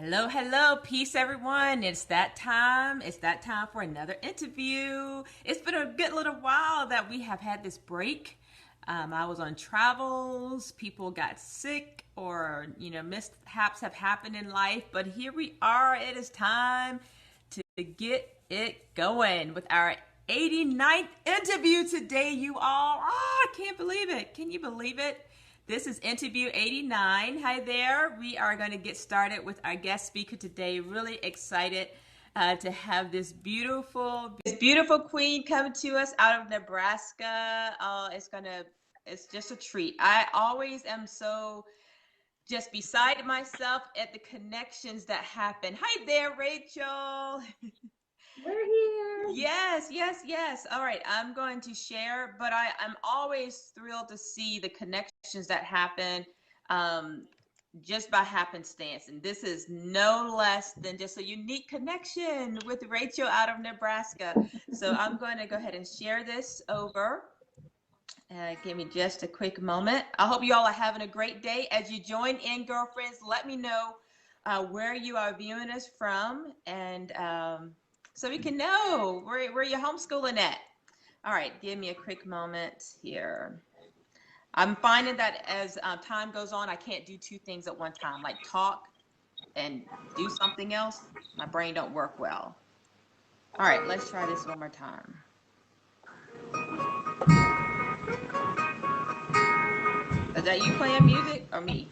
Hello, hello, peace, everyone. It's that time. It's that time for another interview. It's been a good little while that we have had this break. I was on travels, people got sick, or, mishaps have happened in life. But here we are. It is time to get it going with our 89th interview today, you all. Oh, I can't believe it. Can you believe it? This is interview 89. Hi there. We are going to get started with our guest speaker today. Really excited to have this beautiful queen come to us out of Nebraska. It's just a treat. I always am so just beside myself at the connections that happen. Hi there, Rachel. We're here. Yes. All right, I'm going to share, but I'm always thrilled to see the connections that happen just by happenstance. And this is no less than just a unique connection with Rachel out of Nebraska. So I'm going to go ahead and share this over. Give me just a quick moment. I hope you all are having a great day. As you join in, girlfriends, let me know where you are viewing us from, and so we can know where you're homeschooling at. All right, give me a quick moment here. I'm finding that as time goes on, I can't do two things at one time, like talk and do something else. My brain don't work well. All right, let's try this one more time. Is that you playing music or me?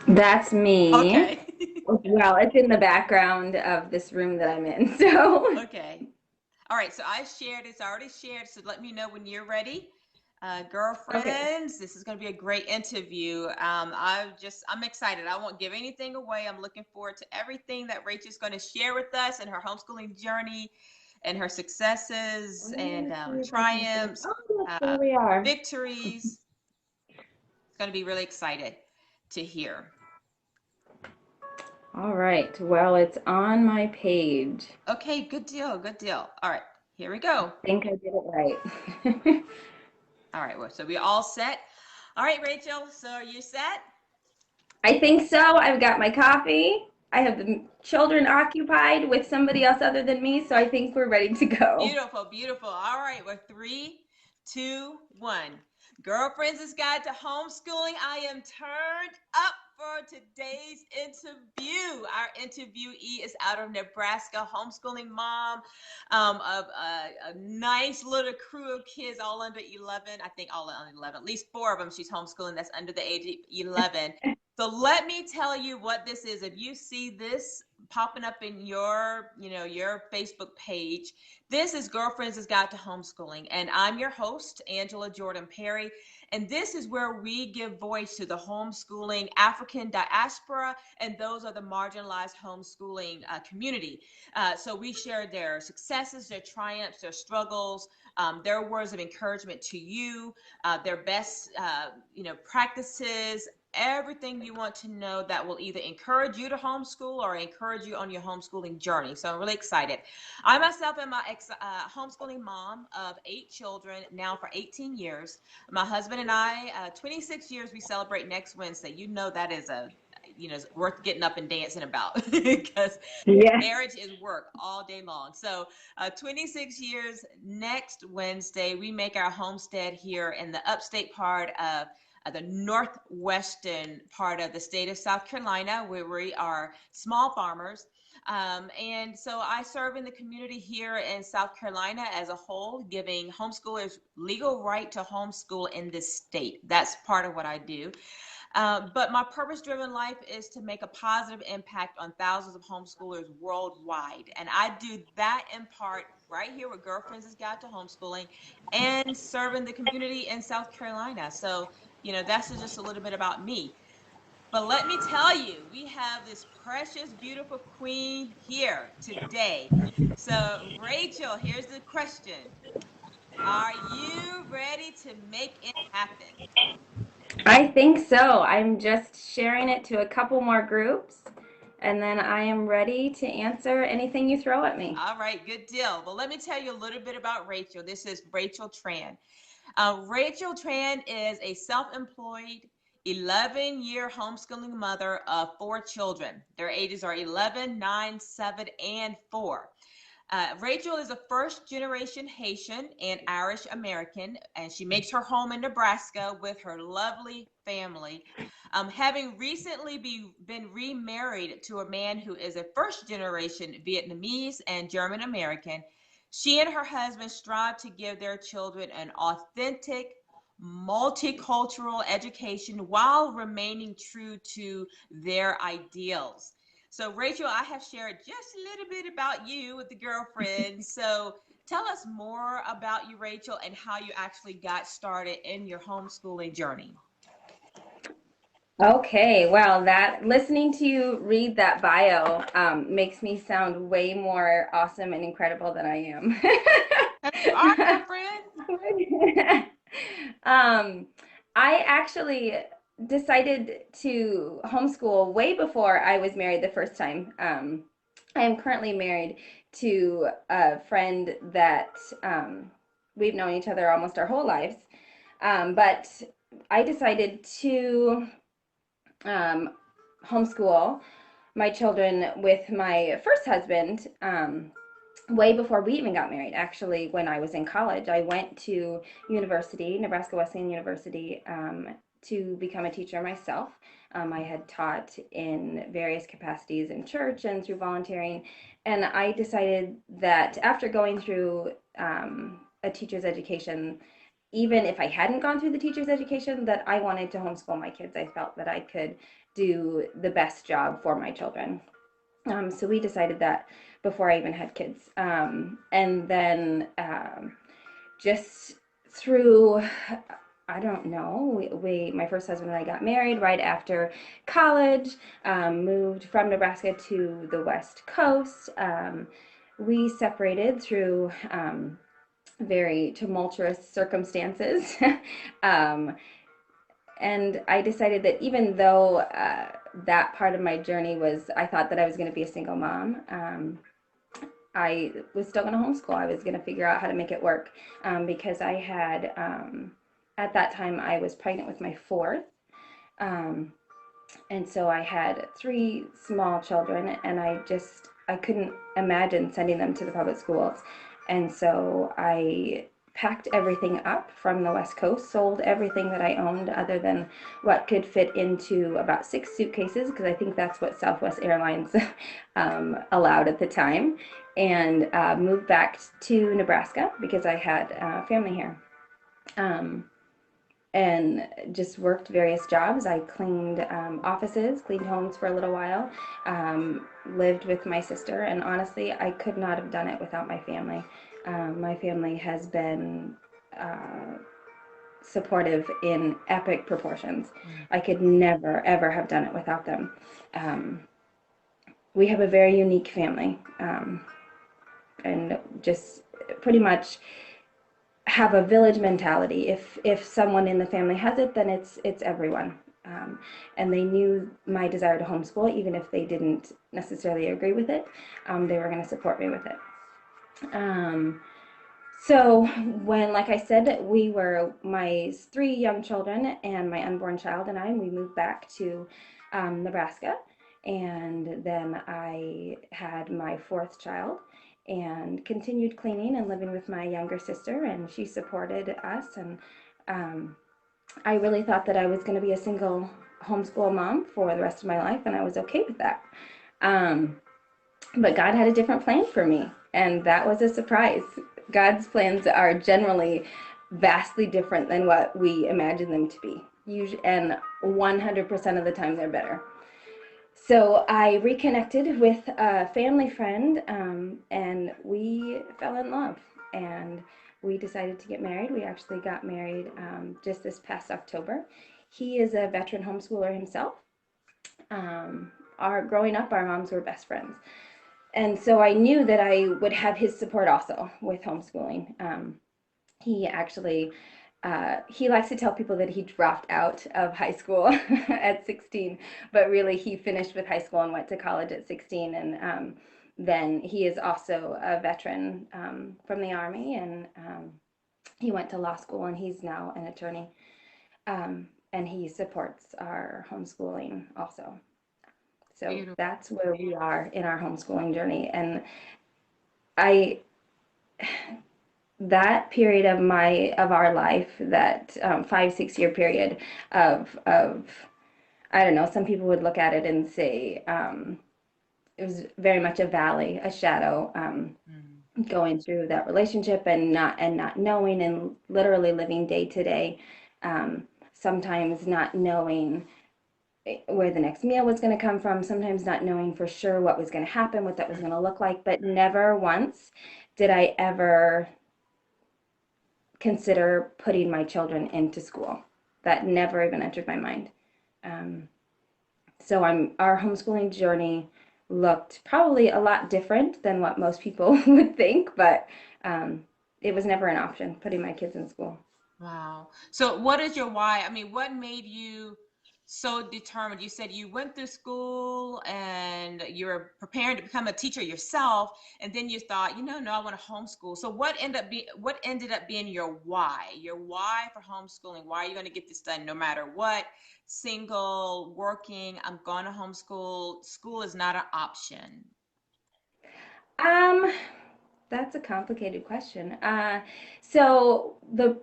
That's me. Okay. Well, it's in the background of this room that I'm in. So Okay. All right, so it's already shared, so let me know when you're ready. Girlfriends, okay. this is going to be a great interview. I'm excited. I won't give anything away. I'm looking forward to everything that Rachel's going to share with us and her homeschooling journey and her successes and triumphs, Oh, there we are. victories. It's going to be really excited to hear. All right. Well, it's on my page. Okay, good deal. All right, here we go. I think I did it right. All right, well, so we all set. All right, Rachel, so are you set? I think so. I've got my coffee. I have the children occupied with somebody else other than me, so I think we're ready to go. Beautiful. All right, we're 3, 2, 1. Girlfriends' Guide to Homeschooling. I am turned up for today's interview. Our interviewee is out of Nebraska, homeschooling mom of a nice little crew of kids, all under 11. I think all under 11, at least 4 of them she's homeschooling that's under the age of 11. So let me tell you what this is. If you see this popping up in your Facebook page, this is Girlfriends' Guide to Homeschooling, and I'm your host, Angela Jordan Perry, and this is where we give voice to the homeschooling African diaspora, and those are the marginalized homeschooling community. So we share their successes, their triumphs, their struggles, their words of encouragement to you, their best, practices, everything you want to know that will either encourage you to homeschool or encourage you on your homeschooling journey. So I'm really excited. I myself am a homeschooling mom of 8 children now for 18 years. My husband and I, 26 years we celebrate next Wednesday. You know that is worth getting up and dancing about because Yes. marriage is work all day long. So 26 years next Wednesday, we make our homestead here in the upstate part of the northwestern part of the state of South Carolina, where we are small farmers. And so I serve in the community here in South Carolina as a whole, giving homeschoolers legal right to homeschool in this state. That's part of what I do. But my purpose-driven life is to make a positive impact on thousands of homeschoolers worldwide. And I do that in part right here with Girlfriends' Guide to Homeschooling and serving the community in South Carolina. So, that's just a little bit about me. But let me tell you, we have this precious, beautiful queen here today. So, Rachel, here's the question. Are you ready to make it happen? I think so. I'm just sharing it to a couple more groups, and then I am ready to answer anything you throw at me. All right, good deal. Well, let me tell you a little bit about Rachel. This is Rachel Tran. Rachel Tran is a self-employed 11-year homeschooling mother of 4 children. Their ages are 11, 9, 7, and 4. Rachel is a first-generation Haitian and Irish American, and she makes her home in Nebraska with her lovely family. Having recently been remarried to a man who is a first-generation Vietnamese and German American, she and her husband strive to give their children an authentic, multicultural education while remaining true to their ideals. So, Rachel, I have shared just a little bit about you with the girlfriends. So, tell us more about you, Rachel, and how you actually got started in your homeschooling journey. Okay, well, that listening to you read that bio makes me sound way more awesome and incredible than I am. You are, girlfriend. um, I actually decided to homeschool way before I was married the first time. I am currently married to a friend that we've known each other almost our whole lives. But I decided to homeschool my children with my first husband way before we even got married. Actually, when I was in college, I went to university, Nebraska Wesleyan University, to become a teacher myself. I had taught in various capacities in church and through volunteering, and I decided that after going through a teacher's education, even if I hadn't gone through the teacher's education, that I wanted to homeschool my kids. I felt that I could do the best job for my children. So we decided that before I even had kids. And then just through, I don't know, my first husband and I got married right after college, moved from Nebraska to the West Coast. We separated through very tumultuous circumstances. And I decided that even though that part of my journey was, I thought that I was going to be a single mom, I was still going to homeschool. I was going to figure out how to make it work because I had, at that time, I was pregnant with my fourth. And so I had 3 small children, and I couldn't imagine sending them to the public schools. And so I packed everything up from the West Coast, sold everything that I owned other than what could fit into about 6 suitcases, because I think that's what Southwest Airlines allowed at the time, and moved back to Nebraska because I had family here. And just worked various jobs. I cleaned offices, cleaned homes for a little while, lived with my sister, and honestly, I could not have done it without my family. My family has been supportive in epic proportions. I could never, ever have done it without them. We have a very unique family, and just pretty much have a village mentality. If someone in the family has it, then it's everyone. And they knew my desire to homeschool, even if they didn't necessarily agree with it. They were going to support me with it. So when, like I said, we were my 3 young children and my unborn child and we moved back to Nebraska. And then I had my 4th child and continued cleaning and living with my younger sister, and she supported us. And I really thought that I was going to be a single homeschool mom for the rest of my life, and I was okay with that. But God had a different plan for me, and that was a surprise. God's plans are generally vastly different than what we imagine them to be. And 100% of the time they're better. So I reconnected with a family friend, and we fell in love, and we decided to get married. We actually got married just this past October. He is a veteran homeschooler himself. Growing up, our moms were best friends. And so I knew that I would have his support also with homeschooling. He actually he likes to tell people that he dropped out of high school at 16, but really he finished with high school and went to college at 16. And then he is also a veteran from the Army, and he went to law school, and he's now an attorney. and he supports our homeschooling also. So Beautiful. that's where we are in our homeschooling journey. And I, that period of our life, that 5, 6 year period of I don't know, some people would look at it and say it was very much a valley, a shadow, going through that relationship and not knowing and literally living day to day, sometimes not knowing where the next meal was going to come from, sometimes not knowing for sure what was going to happen, what that was going to look like, but never once did I ever consider putting my children into school. That never even entered my mind. Um, so our homeschooling journey looked probably a lot different than what most people would think, but it was never an option putting my kids in school. Wow. So what is your why? I mean, what made you so determined? You said you went through school and you were preparing to become a teacher yourself, and then you thought, no, I want to homeschool. So what ended up being your why? Your why for homeschooling? Why are you going to get this done no matter what? Single, working, I'm going to homeschool. School is not an option. Um, that's a complicated question. So the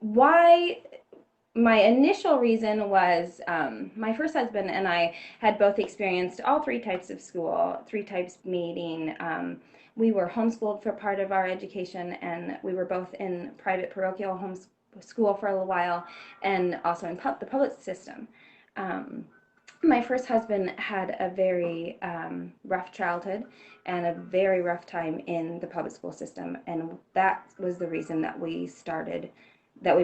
why my initial reason was my first husband and I had both experienced all three types of school, three types meeting. We were homeschooled for part of our education, and we were both in private parochial homeschool for a little while, and also in the public system. Um, my first husband had a very rough childhood and a very rough time in the public school system, and that was the reason that we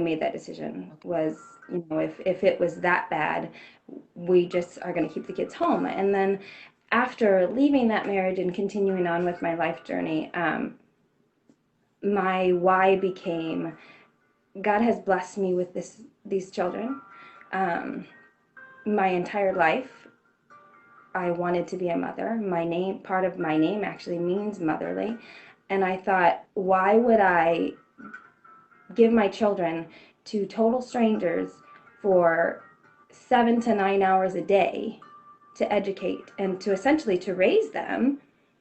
made that decision. Was, if it was that bad, we just are going to keep the kids home. And then after leaving that marriage and continuing on with my life journey, my why became, God has blessed me with these children. My entire life I wanted to be a mother. Part of my name actually means motherly. And I thought, why would I give my children to total strangers for 7 to 9 hours a day to educate and to essentially to raise them,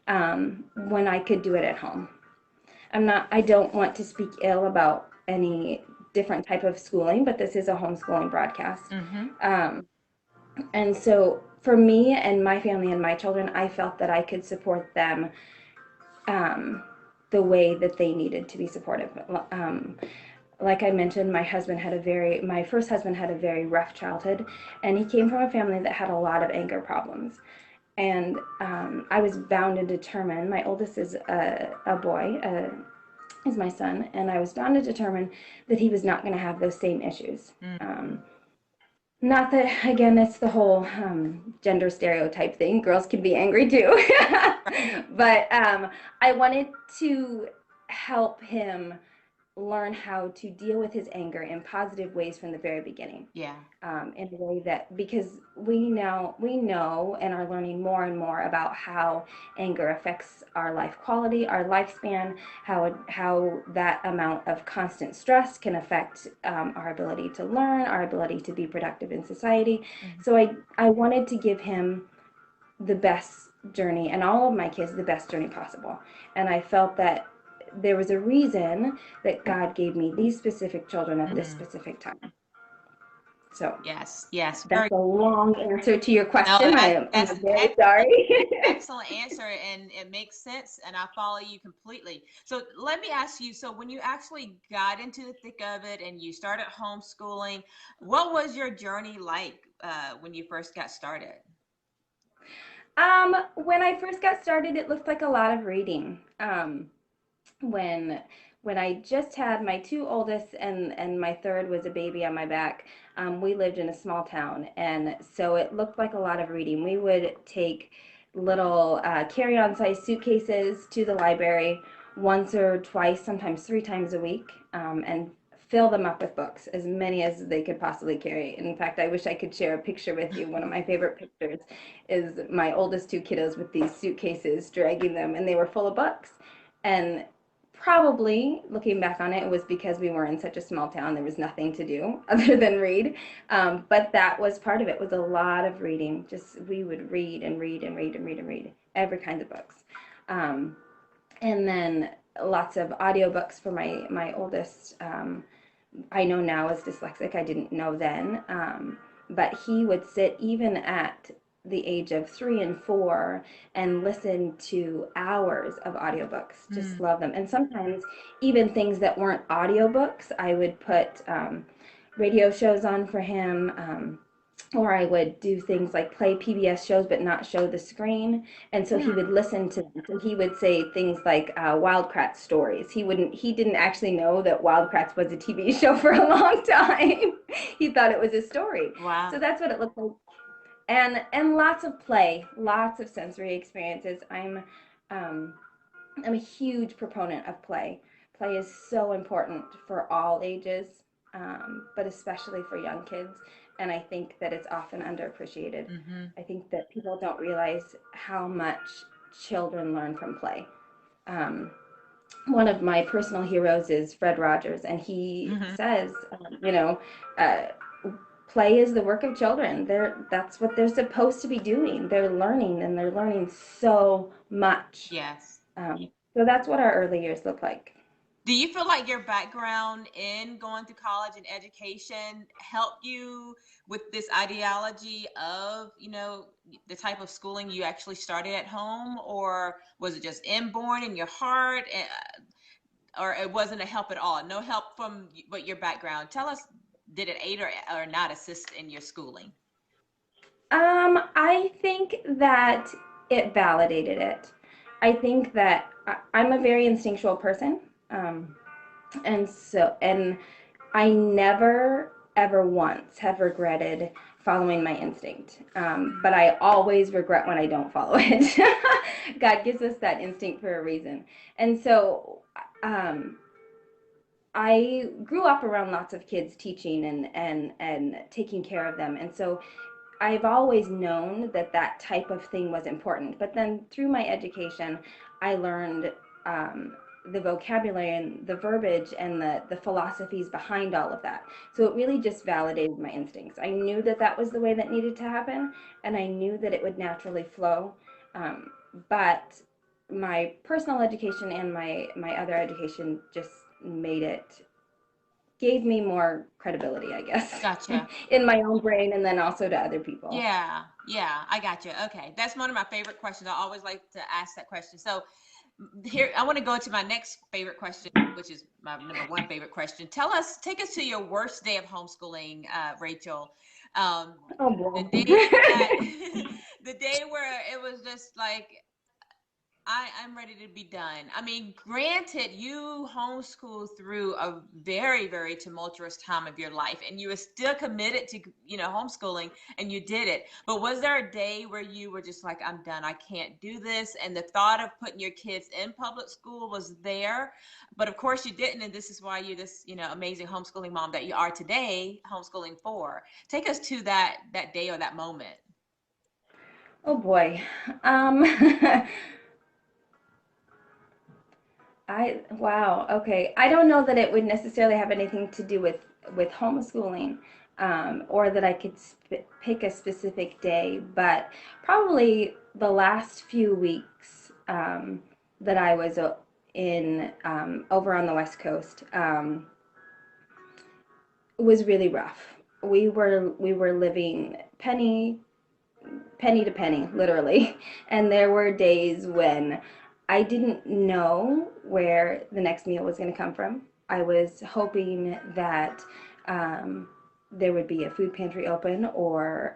when I could do it at home? I don't want to speak ill about any different type of schooling, but this is a homeschooling broadcast. And so for me and my family and my children, I felt that I could support them the way that they needed to be supported. Like I mentioned, my first husband had a very rough childhood, and he came from a family that had a lot of anger problems. And I was bound and determined. My oldest is a boy, is my son, and I was bound and determined that he was not going to have those same issues. Not that, again, it's the whole gender stereotype thing. Girls can be angry too. But I wanted to help him learn how to deal with his anger in positive ways from the very beginning. Yeah. In a way that, because we know and are learning more and more about how anger affects our life quality, our lifespan, how that amount of constant stress can affect our ability to learn, our ability to be productive in society. So I wanted to give him the best journey, and all of my kids the best journey possible. And I felt that there was a reason that God gave me these specific children at this specific time. So Yes, that's a long answer to your question. No, I'm very sorry. excellent answer, and it makes sense, and I follow you completely. So let me ask you, so when you actually got into the thick of it and you started homeschooling, what was your journey like when you first got started? When I first got started, it looked like a lot of reading. When I just had my two oldest, and my third was a baby on my back, we lived in a small town, and so it looked like a lot of reading. We would take little carry-on size suitcases to the library once or twice, sometimes 3 times a week, and fill them up with books, as many as they could possibly carry. In fact, I wish I could share a picture with you. One of my favorite pictures is my oldest two kiddos with these suitcases dragging them, and they were full of books. And Probably looking back on it, it was because we were in such a small town. There was nothing to do other than read. But that was part of it, was a lot of reading. Just we would read and read and read and read and read every kind of books. Um, and then lots of audiobooks for my oldest. I know now is dyslexic. I didn't know then. But he would sit even at the age of 3 and 4 and listen to hours of audiobooks. Just love them. And sometimes even things that weren't audiobooks, I would put radio shows on for him. Or I would do things like play PBS shows but not show the screen, and so he would listen to them. So he would say things like Wild Kratts stories. He didn't actually know that Wild Kratts was a TV show for a long time. He thought it was a story. Wow. So that's what it looked like. And lots of play, lots of sensory experiences. I'm a huge proponent of play. Play is so important for all ages, but especially for young kids. And I think that it's often underappreciated. I think that people don't realize how much children learn from play. One of my personal heroes is Fred Rogers, and he says, play is the work of children. That's what they're supposed to be doing. They're learning, and they're learning so much. Yes. So that's what our early years look like. Do you feel like your background in going to college and education helped you with this ideology of, the type of schooling you actually started at home, or was it just inborn in your heart, or it wasn't a help at all? No help from what your background? Tell us, did it aid or not assist in your schooling? I think that it validated it. I think that I'm a very instinctual person. And I never, ever once have regretted following my instinct. But I always regret when I don't follow it. God gives us that instinct for a reason. And so, I grew up around lots of kids teaching and taking care of them. And so I've always known that type of thing was important. But then through my education, I learned the vocabulary and the verbiage and the philosophies behind all of that. So it really just validated my instincts. I knew that was the way that needed to happen, and I knew that it would naturally flow. But my personal education and my other education just gave me more credibility, I guess. Gotcha. In my own brain, and then also to other people. Yeah, I got you. Okay, that's one of my favorite questions. I always like to ask that question. So here, I want to go to my next favorite question, which is my number one favorite question. Take us to your worst day of homeschooling, Rachel. Oh boy. The day where it was just like, I'm ready to be done. I mean, granted, you homeschooled through a very, very tumultuous time of your life, and you were still committed to, homeschooling, and you did it. But was there a day where you were just like, I'm done, I can't do this? And the thought of putting your kids in public school was there, but of course you didn't. And this is why you're this, amazing homeschooling mom that you are today, homeschooling for. Take us to that day or that moment. Oh boy. Wow. Okay. I don't know that it would necessarily have anything to do with homeschooling, or that I could pick a specific day, but probably the last few weeks that I was in over on the West Coast was really rough. We were living penny to penny, literally, and there were days when I didn't know where the next meal was going to come from. I was hoping that there would be a food pantry open, or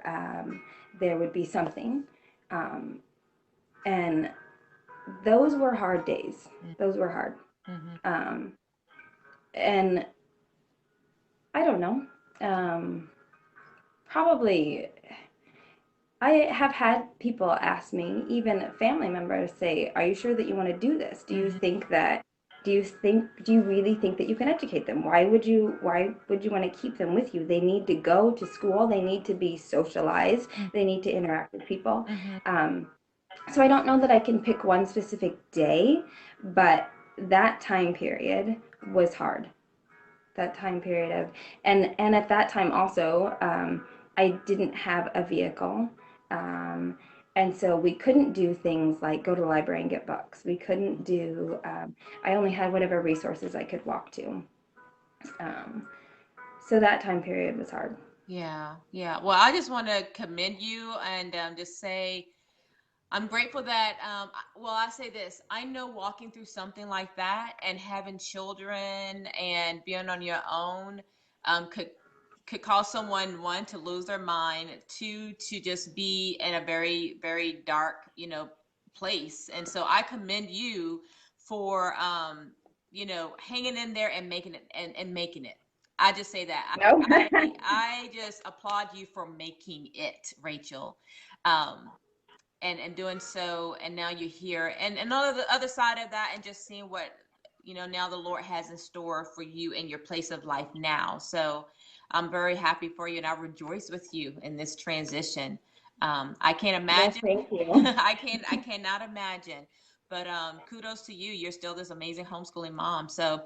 there would be something. And those were hard days. Those were hard. And I don't know. Probably I have had people ask me, even family members, say, are you sure that you want to do this? Do you really think that you can educate them? Why would you want to keep them with you? They need to go to school. They need to be socialized. They need to interact with people. So I don't know that I can pick one specific day, but that time period was hard. That time period of, and at that time also, I didn't have a vehicle. Um, and so we couldn't do things like go to the library and get books. We couldn't do, I only had whatever resources I could walk to. Um, so that time period was hard. Yeah, yeah. Well, I just want to commend you and just say I'm grateful that, well, I say this. I know walking through something like that and having children and being on your own could cause someone, one, to lose their mind, two, to just be in a very, very dark, place. And so I commend you for, hanging in there and making it and making it. I just say that. No. I just applaud you for making it, Rachel. Um, and doing so, and now you're here, and on the other side of that, and just seeing what now the Lord has in store for you in your place of life now. So I'm very happy for you, and I rejoice with you in this transition. I can't Well, imagine. thank you. I cannot imagine, but kudos to you. You're still this amazing homeschooling mom. So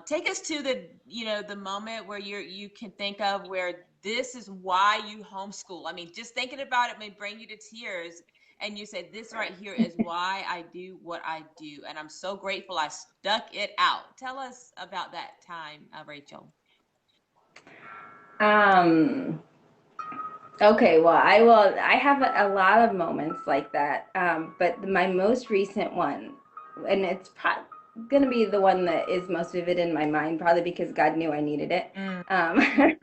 take us to the moment where you can think of where this is why you homeschool. I mean, just thinking about it may bring you to tears. And you said, this right here is why I do what I do. And I'm so grateful I stuck it out. Tell us about that time, Rachel. Um, okay, well, I have a lot of moments like that. But my most recent one, and it's going to be the one that is most vivid in my mind, probably because God knew I needed it. Mm. Um,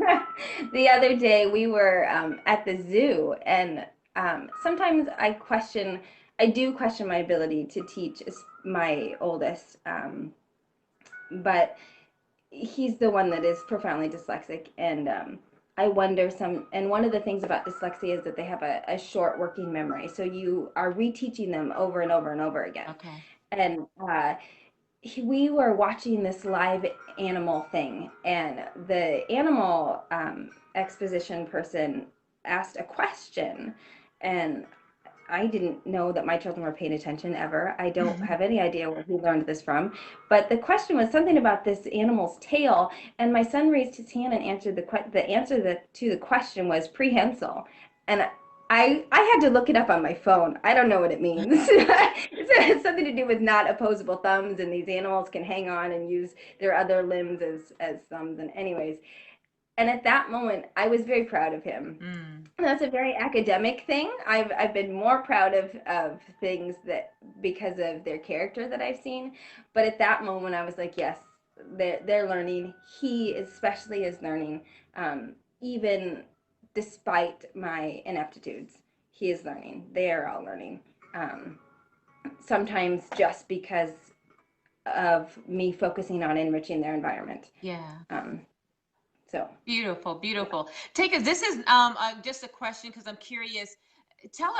the other day we were at the zoo, and sometimes I do question my ability to teach my oldest, but he's the one that is profoundly dyslexic, and I wonder and one of the things about dyslexia is that they have a short working memory, so you are reteaching them over and over and over again. Okay. And we were watching this live animal thing, and the animal exposition person asked a question, and I didn't know that my children were paying attention ever. I don't have any idea where he learned this from. But the question was something about this animal's tail, and my son raised his hand and answered the answer to the question was prehensile, and I had to look it up on my phone. I don't know what it means. It's something to do with not opposable thumbs, and these animals can hang on and use their other limbs as thumbs. And anyways, and at that moment, I was very proud of him. Mm. That's a very academic thing. I've been more proud of things that because of their character that I've seen, but at that moment, I was like, yes, they're learning. He especially is learning, even despite my ineptitudes. He is learning. They are all learning. Um, Sometimes just because of me focusing on enriching their environment. Yeah. Um, so Beautiful, beautiful. Take us. This is just a question because I'm curious. Tell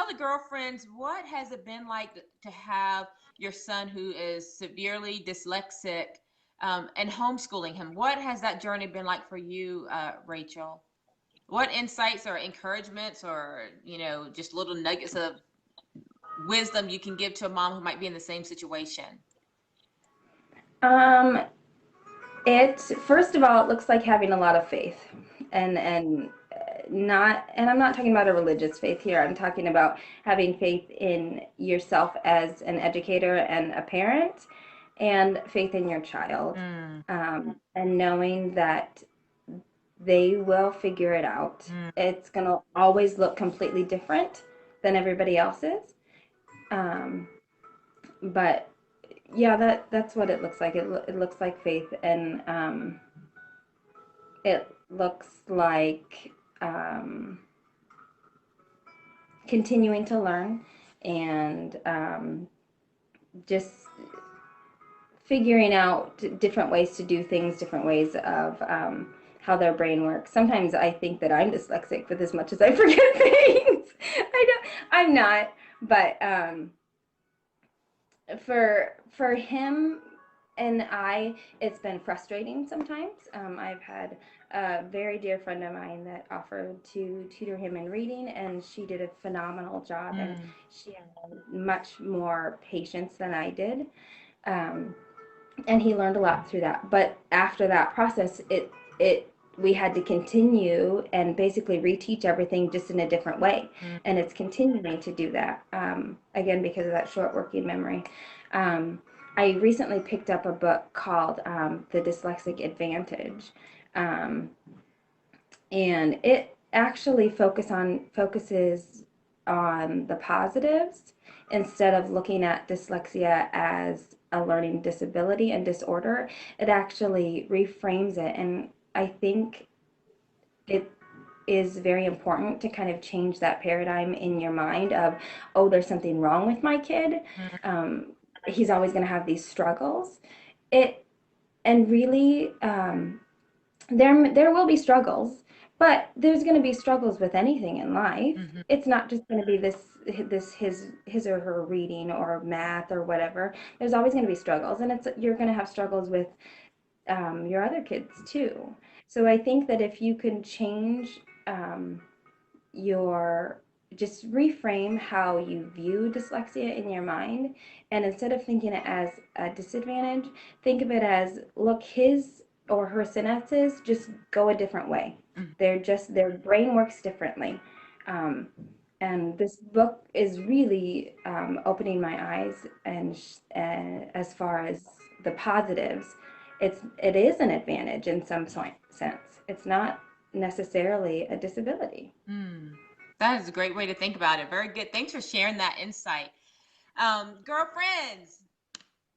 the girlfriends, what has it been like to have your son who is severely dyslexic, and homeschooling him? What has that journey been like for you, Rachel? What insights or encouragements or just little nuggets of wisdom you can give to a mom who might be in the same situation? um, it first of all, it looks like having a lot of faith, and not, and I'm not talking about a religious faith here. I'm talking about having faith in yourself as an educator and a parent, and faith in your child, Mm, and knowing that they will figure it out. mm. It's gonna always look completely different than everybody else's, um, but yeah, that's what it looks like. It looks like faith, and it looks like um, continuing to learn, and just figuring out different ways to do things, different ways of how their brain works. Sometimes I think that I'm dyslexic with as much as I forget things. I'm not, but for him and it's been frustrating sometimes. I've had a very dear friend of mine that offered to tutor him in reading, and she did a phenomenal job, and Mm. she had much more patience than I did. Um, and he learned a lot through that. But after that process, it we had to continue and basically reteach everything just in a different way. Mm. And it's continuing to do that, again, because of that short working memory. Um, I recently picked up a book called The Dyslexic Advantage. Um, and it actually focuses on the positives instead of looking at dyslexia as a learning disability and disorder. It actually reframes it, and I think it is very important to kind of change that paradigm in your mind of, oh, there's something wrong with my kid. um, he's always going to have these struggles. It and really, there will be struggles, but there's going to be struggles with anything in life. Mm-hmm. It's not just going to be this his or her reading or math or whatever. There's always going to be struggles, and you're going to have struggles with your other kids too. So I think that if you can change your just reframe how you view dyslexia in your mind, and instead of thinking it as a disadvantage, think of it as, look, his or her synapses just go a different way. Their brain works differently. um, and this book is really opening my eyes, and as far as the positives, it is an advantage in some sense. It's not necessarily a disability. Mm. That is a great way to think about it. Very good. Thanks for sharing that insight. Girlfriends,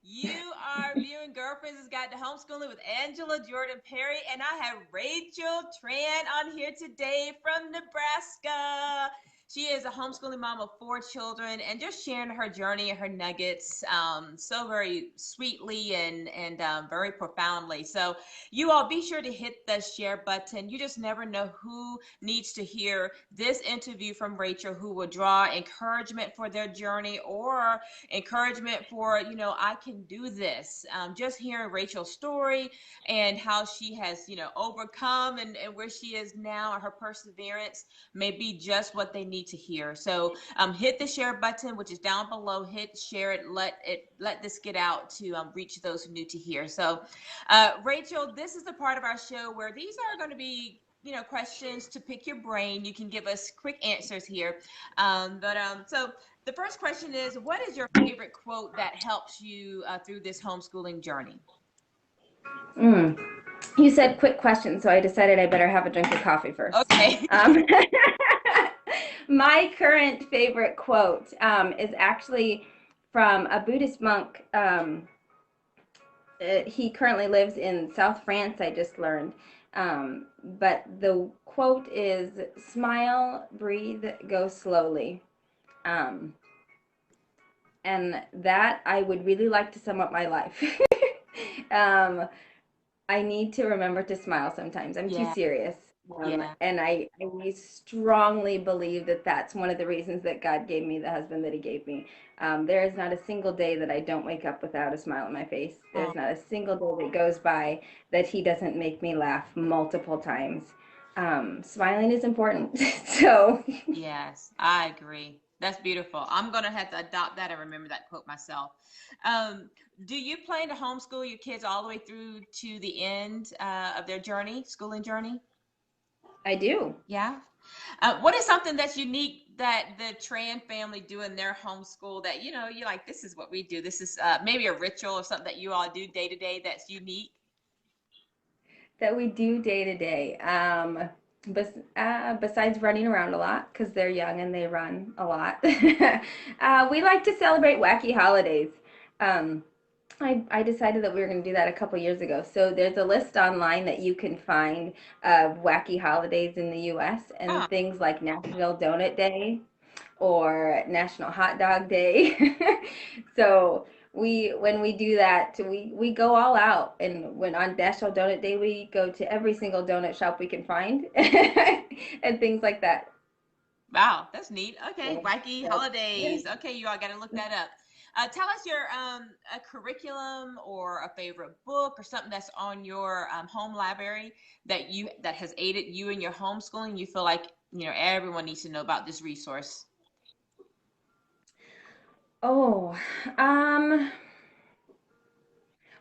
you are viewing Girlfriends' Guide to Homeschooling with Angela Jordan Perry, and I have Rachel Tran on here today from Nebraska. She is a homeschooling mom of 4 children and just sharing her journey and her nuggets so very sweetly and very profoundly. So you all be sure to hit the share button. You just never know who needs to hear this interview from Rachel, who will draw encouragement for their journey or encouragement for, I can do this. Just hearing Rachel's story and how she has, overcome and where she is now, her perseverance may be just what they need to hear. So hit the share button, which is down below. Hit share it. Let this get out to reach those who need to hear. So Rachel, this is the part of our show where these are going to be questions to pick your brain. You can give us quick answers here. So the first question is, what is your favorite quote that helps you through this homeschooling journey? Mm. You said quick question, so I decided I better have a drink of coffee first. Okay. My current favorite quote is actually from a Buddhist monk. He currently lives in South France, I just learned. But the quote is, smile, breathe, go slowly. Um, and that I would really like to sum up my life. um, I need to remember to smile sometimes. I'm too Yeah. serious. Yeah. And I strongly believe that that's one of the reasons that God gave me the husband that he gave me. There is not a single day that I don't wake up without a smile on my face. Oh, There's not a single day that goes by that he doesn't make me laugh multiple times. Smiling is important. So, yes, I agree. That's beautiful. I'm gonna have to adopt that and remember that quote myself. Um, do you plan to homeschool your kids all the way through to the end of their journey, schooling journey? I do. Yeah. What is something that's unique that the Tran family do in their homeschool that, you're like, this is what we do. This is maybe a ritual or something that you all do day to day that's unique? That we do day to day. Besides running around a lot, because they're young and they run a lot, we like to celebrate wacky holidays. Um, I decided that we were going to do that a couple years ago. So there's a list online that you can find of wacky holidays in the U.S., Oh, and things like National Donut Day or National Hot Dog Day. So when we do that, we go all out, and when on National Donut Day, we go to every single donut shop we can find and things like that. wow, that's neat. Okay, Yeah. wacky Yeah. holidays. Okay, you all got to look that up. Tell us your a curriculum or a favorite book or something that's on your home library that has aided you in your homeschooling. You feel like everyone needs to know about this resource. Oh, um,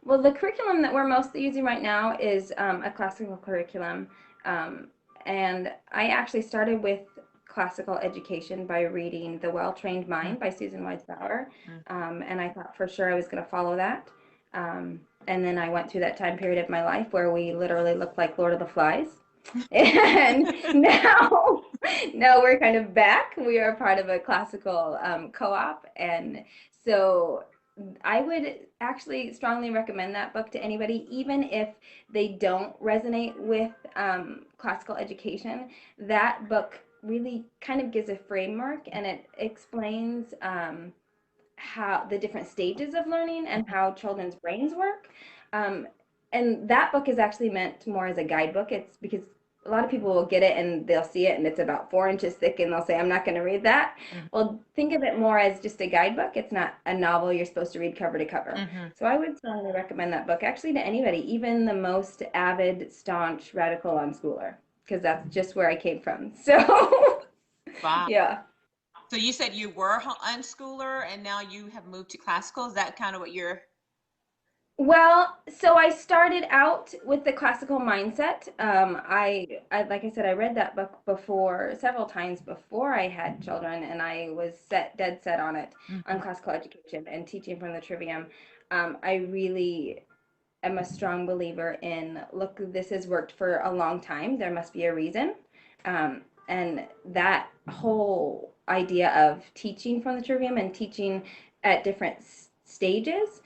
Well, the curriculum that we're mostly using right now is a classical curriculum. Um, and I actually started with classical education by reading The Well-Trained Mind by Susan Weisbauer. And I thought for sure I was going to follow that. And then I went through that time period of my life where we literally looked like Lord of the Flies. And now we're kind of back. We are part of a classical co-op. And so I would actually strongly recommend that book to anybody, even if they don't resonate with classical education. That book really kind of gives a framework, and it explains how the different stages of learning and how children's brains work. Um, and that book is actually meant more as a guidebook. It's because a lot of people will get it and they'll see it and it's about 4 inches thick and they'll say, I'm not going to read that. Well, think of it more as just a guidebook. It's not a novel you're supposed to read cover to cover. So I would strongly recommend that book actually to anybody, even the most avid, staunch, radical unschooler, because that's just where I came from. So, Wow. yeah. So you said you were unschooler and now you have moved to classical. Is that kind of what you're? Well, so I started out with the classical mindset. I like I said, I read that book before several times before I had children, and I was dead set on it, on classical education and teaching from the trivium. I really am a strong believer in, look, this has worked for a long time. There must be a reason. And that whole idea of teaching from the trivium and teaching at different stages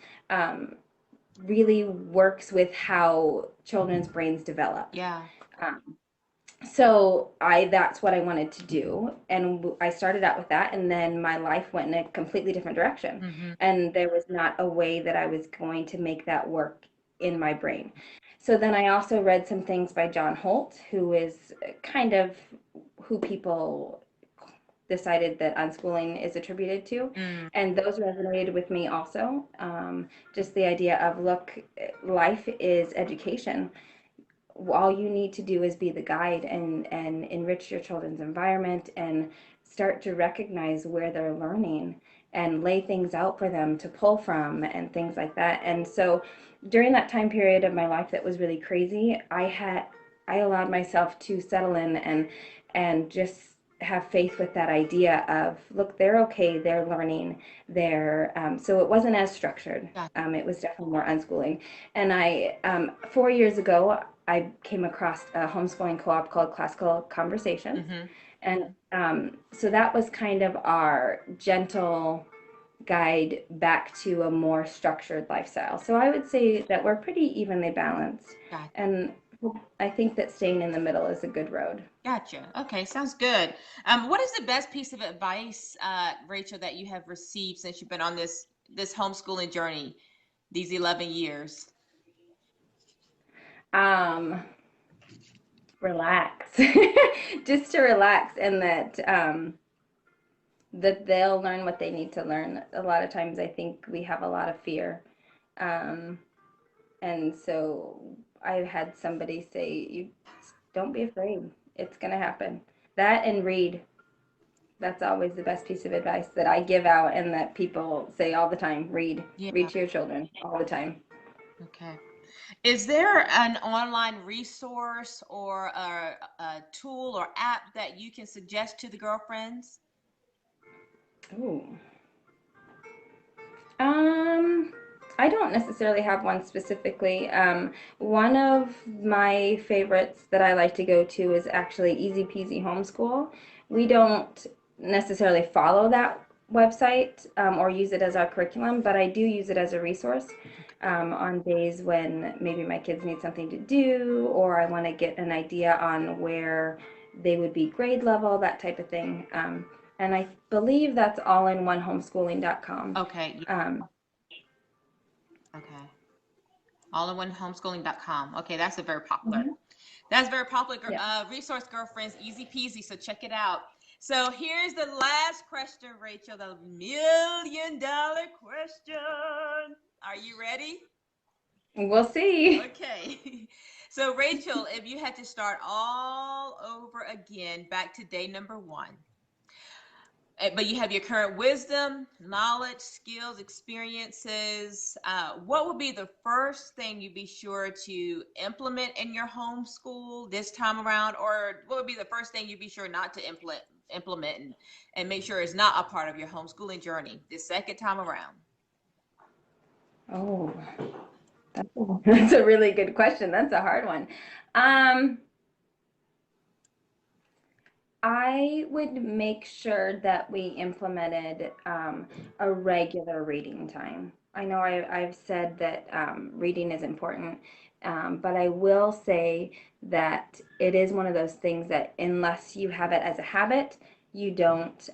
really works with how children's brains develop. Yeah. So that's what I wanted to do, and I started out with that, and then my life went in a completely different direction, and there was not a way that I was going to make that work in my brain. So then I also read some things by John Holt, who is kind of who people decided that unschooling is attributed to, and those resonated with me also. Just the idea of, look, life is education. All you need to do is be the guide and enrich your children's environment and start to recognize where they're learning and lay things out for them to pull from and things like that. And so during that time period of my life that was really crazy, I allowed myself to settle in and just have faith with that idea of, look, they're okay, they're learning, so it wasn't as structured. It was definitely more unschooling. And 4 years ago, I came across a homeschooling co-op called Classical Conversations. And so that was kind of our gentle guide back to a more structured lifestyle. So I would say that we're pretty evenly balanced. And I think that staying in the middle is a good road. Gotcha. Okay, sounds good. What is the best piece of advice, Rachel, that you have received since you've been on this homeschooling journey, these 11 years? Relax. Just to relax, and that they'll learn what they need to learn. A lot of times I think we have a lot of fear. And so I had somebody say, you don't be afraid. It's going to happen. That and read. That's always the best piece of advice that I give out and that people say all the time. Read. Read to your children all the time. Okay. Is there an online resource or a tool or app that you can suggest to the girlfriends? Ooh. I don't necessarily have one specifically. One of my favorites that I like to go to is actually Easy Peasy Homeschool. We don't necessarily follow that website or use it as our curriculum, but I do use it as a resource on days when maybe my kids need something to do, or I want to get an idea on where they would be grade level, that type of thing. And I believe that's allinOneHomeschooling.com. Okay. Okay. AllinOneHomeschooling.com. Okay, that's a very popular. That's very popular resource, girlfriends. Easy peasy. So check it out. So here's the last question, Rachel, the $1 million question. Are you ready? We'll see. Okay. So Rachel, if you had to start all over again, back to day number 1, but you have your current wisdom, knowledge, skills, experiences. What would be the first thing you'd be sure to implement in your homeschool this time around? Or what would be the first thing you'd be sure not to implement and make sure it's not a part of your homeschooling journey this second time around? Oh, that's a really good question. That's a hard one. Um, I would make sure that we implemented a regular reading time. I know I've said that reading is important, but I will say that it is one of those things that unless you have it as a habit, you don't.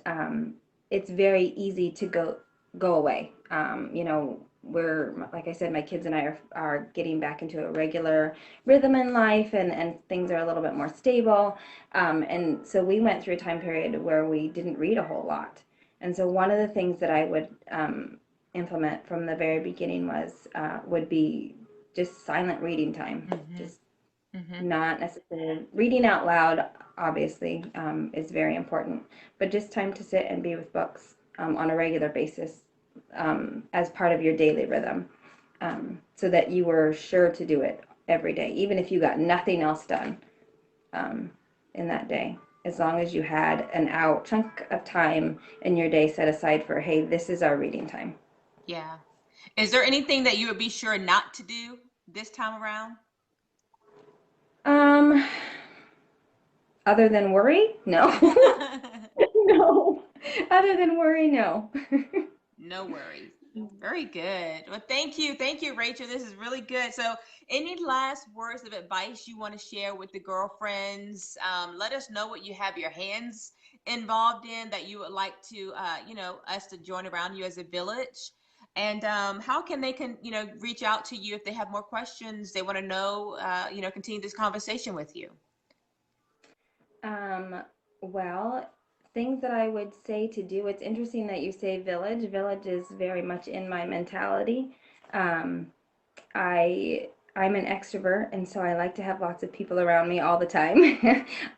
It's very easy to go away. We're like I said, my kids and I are getting back into a regular rhythm in life, and things are a little bit more stable. And so we went through a time period where we didn't read a whole lot. And so one of the things that I would implement from the very beginning would be just silent reading time. Just not necessarily reading out loud, obviously, is very important, but just time to sit and be with books on a regular basis as part of your daily rhythm, so that you were sure to do it every day, even if you got nothing else done in that day. As long as you had an hour chunk of time in your day set aside for, hey, this is our reading time. Yeah. Is there anything that you would be sure not to do this time around? Um, Other than worry, no. No. Other than worry, no. No worries. Very good. Well, thank you. Thank you, Rachel. This is really good. So, any last words of advice you want to share with the girlfriends? Let us know what you have your hands involved in that you would like to, us to join around you as a village. And how can they reach out to you if they have more questions? They want to know, continue this conversation with you. Um, well, things that I would say to do. It's interesting that you say village. Village is very much in my mentality. Um, I'm an extrovert, and so I like to have lots of people around me all the time.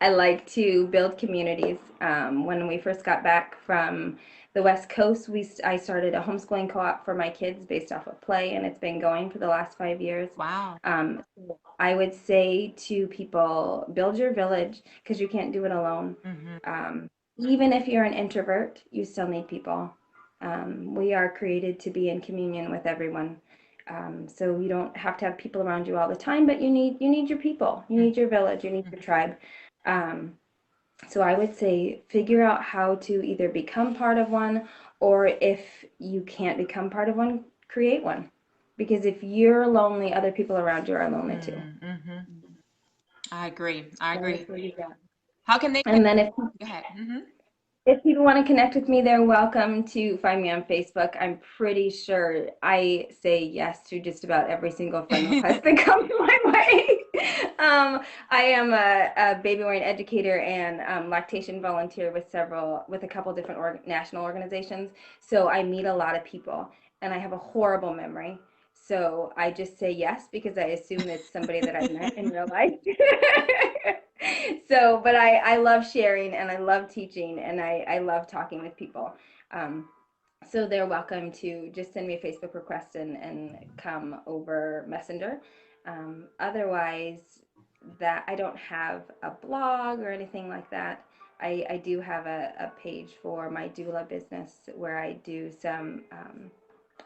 I like to build communities. When we first got back from the West Coast, I started a homeschooling co-op for my kids based off of play, and it's been going for the last 5 years. Wow. I would say to people, build your village because you can't do it alone. Even if you're an introvert, you still need people. We are created to be in communion with everyone. So you don't have to have people around you all the time, but you need your people, you need your village, you need your tribe. Um, so I would say figure out how to either become part of one, or if you can't become part of one, create one. Because if you're lonely, other people around you are lonely too. I agree. I agree. Yeah. How can they? And then Go ahead. if people want to connect with me, they're welcome to find me on Facebook. I'm pretty sure I say yes to just about every single friend request that comes my way. I am a baby wearing educator and lactation volunteer with a couple different national organizations. So I meet a lot of people, and I have a horrible memory. So I just say yes because I assume it's somebody that I've met in real life. So, but I love sharing and I love teaching and I love talking with people. Um, so they're welcome to just send me a Facebook request and come over Messenger. Otherwise, that I don't have a blog or anything like that. I do have a page for my doula business where I do some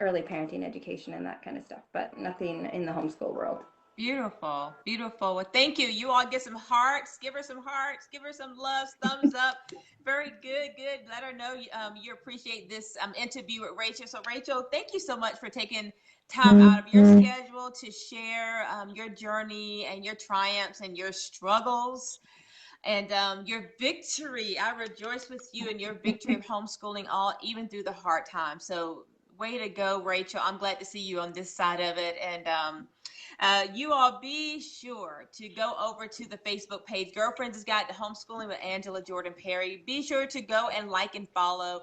early parenting education and that kind of stuff, but nothing in the homeschool world. Beautiful, beautiful. Well, thank you. You all get some hearts. Give her some hearts. Give her some loves. Thumbs up. Very good, good. Let her know you appreciate this interview with Rachel. So, Rachel, thank you so much for taking time out of your schedule to share your journey and your triumphs and your struggles and your victory. I rejoice with you and your victory of homeschooling, all even through the hard times. So, way to go, Rachel. I'm glad to see you on this side of it, and you all be sure to go over to the Facebook page, Girlfriends Guide to Homeschooling with Angela Jordan Perry. Be sure to go and like and follow.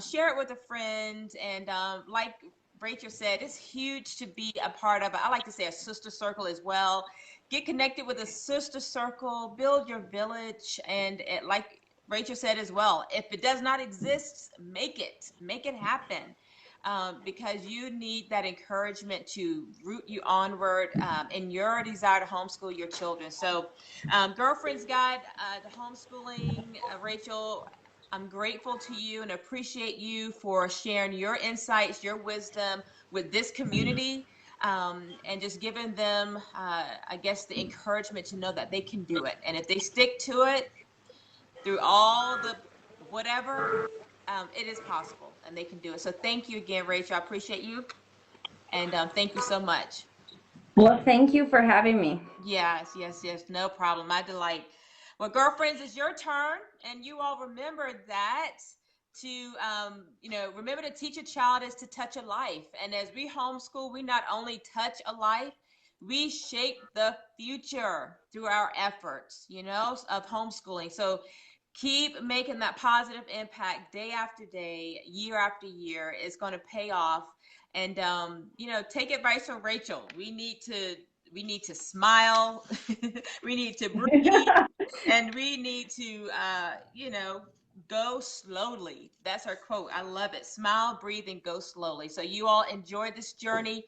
Share it with a friend. And like Rachel said, it's huge to be a part of. I like to say a sister circle as well. Get connected with a sister circle, build your village. And like Rachel said as well, if it does not exist, make it happen. Because you need that encouragement to root you onward in your desire to homeschool your children. So, Girlfriend's Guide to Homeschooling, Rachel, I'm grateful to you and appreciate you for sharing your insights, your wisdom with this community, and just giving them, I guess, the encouragement to know that they can do it. And if they stick to it through all the whatever, it is possible and they can do it. So thank you again, Rachel. I appreciate you. And thank you so much. Well, thank you for having me. Yes, yes, yes. No problem. My delight. Well, girlfriends, it's your turn. And you all remember that to, remember to teach a child is to touch a life. And as we homeschool, we not only touch a life, we shape the future through our efforts, of homeschooling. So keep making that positive impact day after day, year after year. It's going to pay off. And, take advice from Rachel. We need to smile. We need to breathe, and we need to, go slowly. That's her quote. I love it. Smile, breathe, and go slowly. So you all enjoy this journey.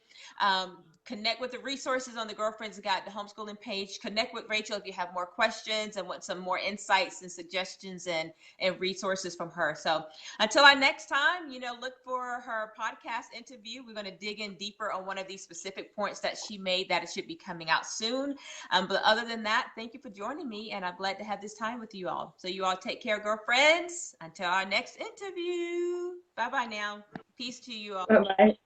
Connect with the resources on the Girlfriend's Guide to Homeschooling page. Connect with Rachel if you have more questions and want some more insights and suggestions and resources from her. So until our next time, look for her podcast interview. We're going to dig in deeper on one of these specific points that she made that it should be coming out soon. But other than that, thank you for joining me, and I'm glad to have this time with you all. So you all take care, girlfriends. Until our next interview. Bye-bye now. Peace to you all. Bye-bye.